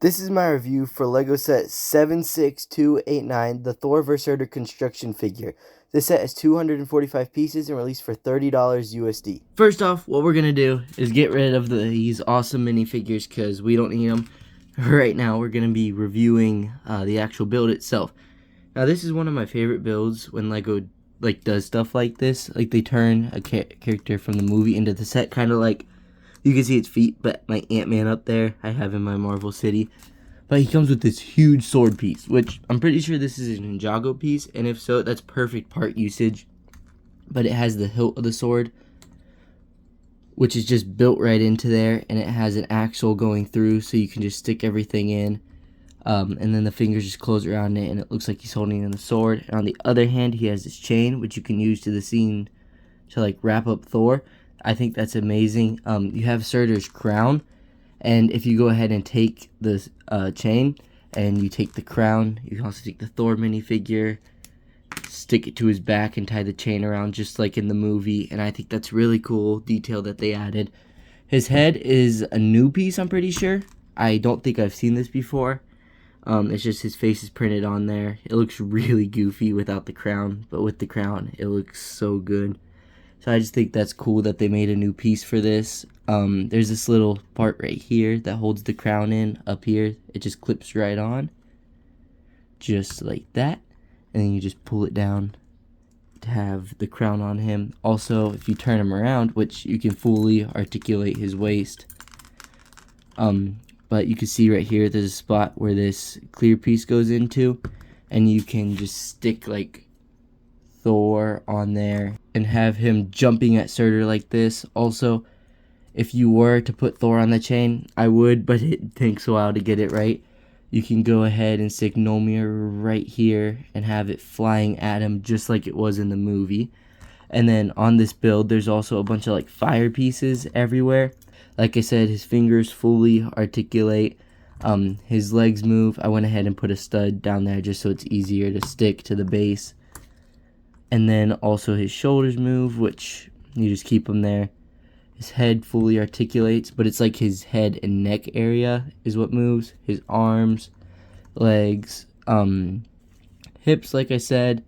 This is my review for LEGO set 76289, the Thor vs. Surtur construction figure. This set is 245 pieces and released for $30 USD. First off, what we're going to do is get rid of these awesome minifigures because we don't need them. Right now, we're going to be reviewing the actual build itself. Now, this is one of my favorite builds when LEGO does stuff like this. Like, they turn a character from the movie into the set, kind of like, you can see its feet, but my Ant-Man up there, I have in my Marvel City. But he comes with this huge sword piece, which I'm pretty sure this is a Ninjago piece, and if so, that's perfect part usage. But it has the hilt of the sword, which is just built right into there, and it has an axle going through, so you can just stick everything in. And then the fingers just close around it, and it looks like he's holding in the sword. And on the other hand, he has this chain, which you can use to the scene to like wrap up Thor. I think that's amazing. You have Surtur's crown, and if you go ahead and take the chain and you take the crown, you can also take the Thor minifigure, stick it to his back and tie the chain around just like in the movie, and I think that's really cool detail that they added. His head is a new piece, I'm pretty sure. I don't think I've seen this before. It's just his face is printed on there. It looks really goofy without the crown, but with the crown, it looks so good. So I just think that's cool that they made a new piece for this. There's this little part right here that holds the crown in up here. It just clips right on, just like that. And then you just pull it down to have the crown on him. Also, if you turn him around, which you can fully articulate his waist, but you can see right here there's a spot where this clear piece goes into, and you can just stick like Thor on there and have him jumping at Surtur like this. Also, if you were to put Thor on the chain, I would, but it takes a while to get it right. You can go ahead and stick Mjolnir right here and have it flying at him just like it was in the movie. And then on this build, there's also a bunch of like fire pieces everywhere. Like I said, his fingers fully articulate. His legs move. I went ahead and put a stud down there just so it's easier to stick to the base. And then also his shoulders move, which you just keep them there. His head fully articulates, but it's like his head and neck area is what moves. His arms, legs, hips, like I said.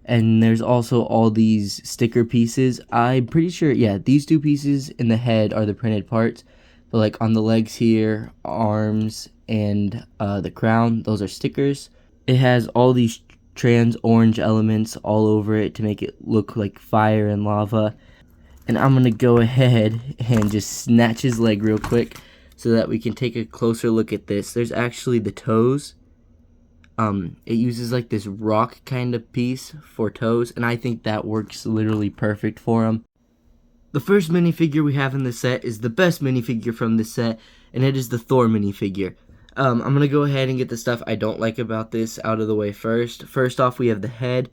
And there's also all these sticker pieces. I'm pretty sure, yeah, these two pieces in the head are the printed parts. But like on the legs here, arms, and the crown, those are stickers. It has all these trans orange elements all over it to make it look like fire and lava. And I'm going to go ahead and just snatch his leg real quick so that we can take a closer look at this. There's actually the toes. It uses like this rock kind of piece for toes, and I think that works literally perfect for him. The first minifigure we have in the set is the best minifigure from this set, and it is the Thor minifigure. I'm going to go ahead and get the stuff I don't like about this out of the way first. First off, we have the head.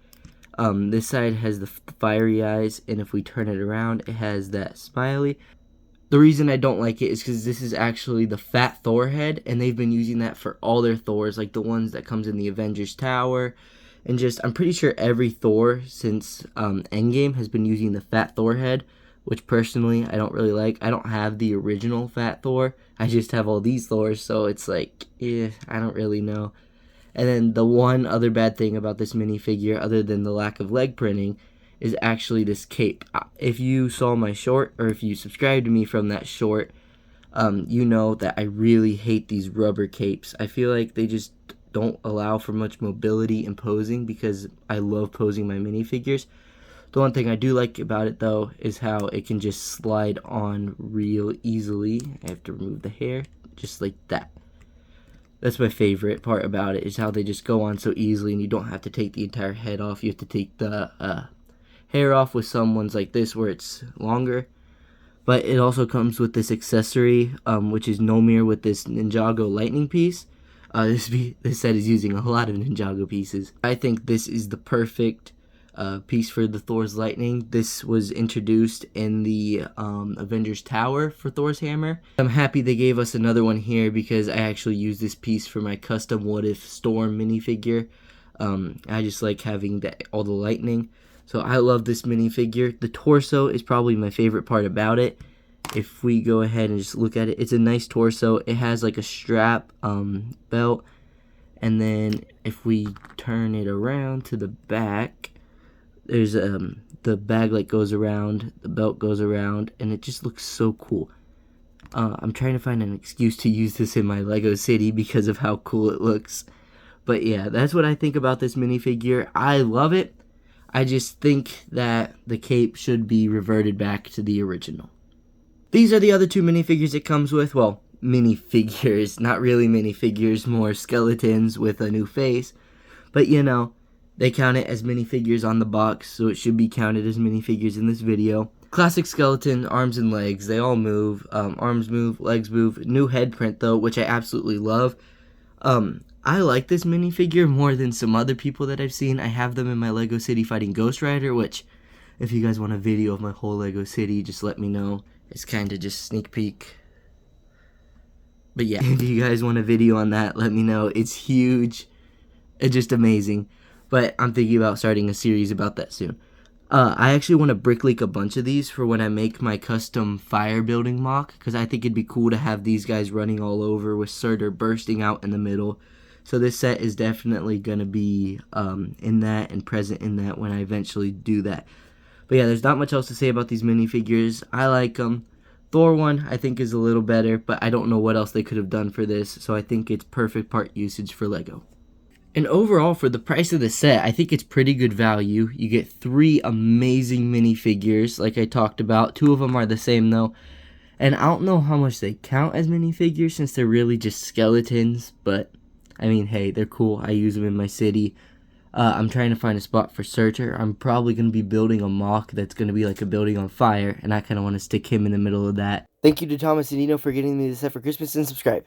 This side has the fiery eyes, and if we turn it around, it has that smiley. The reason I don't like it is because this is actually the fat Thor head, and they've been using that for all their Thors, like the ones that comes in the Avengers Tower, and just, I'm pretty sure every Thor since Endgame has been using the fat Thor head, which personally I don't really like. I don't have the original fat Thor, I just have all these Thors, so it's like, I don't really know. And then the one other bad thing about this minifigure, other than the lack of leg printing, is actually this cape. If you saw my short, or if you subscribed to me from that short, you know that I really hate these rubber capes. I feel like they just don't allow for much mobility in posing because I love posing my minifigures. The one thing I do like about it though is how it can just slide on real easily. I have to remove the hair, just like that. That's my favorite part about it, is how they just go on so easily and you don't have to take the entire head off. You have to take the hair off with some ones like this where it's longer. But it also comes with this accessory, which is Mjolnir with this Ninjago lightning piece. This set is using a lot of Ninjago pieces. I think this is the perfect piece for the Thor's lightning. This was introduced in the Avengers Tower for Thor's hammer. I'm happy they gave us another one here because I actually use this piece for my custom What If Storm minifigure. I just like having all the lightning. So I love this minifigure. The torso is probably my favorite part about it. if we go ahead and just look at it, it's a nice torso. It has like a strap belt, and then if we turn it around to the back, there's the bag like goes around, the belt goes around, and it just looks so cool. I'm trying to find an excuse to use this in my Lego City because of how cool it looks. But yeah, that's what I think about this minifigure. I love it. I just think that the cape should be reverted back to the original. These are the other two minifigures it comes with. Well, minifigures, not really minifigures, more skeletons with a new face. But you know, they count it as minifigures on the box, so it should be counted as minifigures in this video. Classic skeleton, arms and legs, they all move. Arms move, legs move. New head print though, which I absolutely love. I like this minifigure more than some other people that I've seen. I have them in my Lego City fighting Ghost Rider, which, if you guys want a video of my whole Lego City, just let me know. It's kind of just sneak peek. But yeah, if you guys want a video on that, let me know. It's huge. It's just amazing. But I'm thinking about starting a series about that soon. I actually want to brick leak a bunch of these for when I make my custom fire building mock, because I think it'd be cool to have these guys running all over with Surtur bursting out in the middle. So this set is definitely going to be in that and present in that when I eventually do that. But yeah, there's not much else to say about these minifigures. I like them. Thor one I think is a little better, but I don't know what else they could have done for this, so I think it's perfect part usage for Lego. And overall, for the price of the set, I think it's pretty good value. You get 3 amazing minifigures, like I talked about. 2 of them are the same, though. And I don't know how much they count as minifigures, since they're really just skeletons. But, I mean, hey, they're cool. I use them in my city. I'm trying to find a spot for Surtur. I'm probably going to be building a mock that's going to be like a building on fire. And I kind of want to stick him in the middle of that. Thank you to Thomas and Nino for getting me this set for Christmas, and subscribe.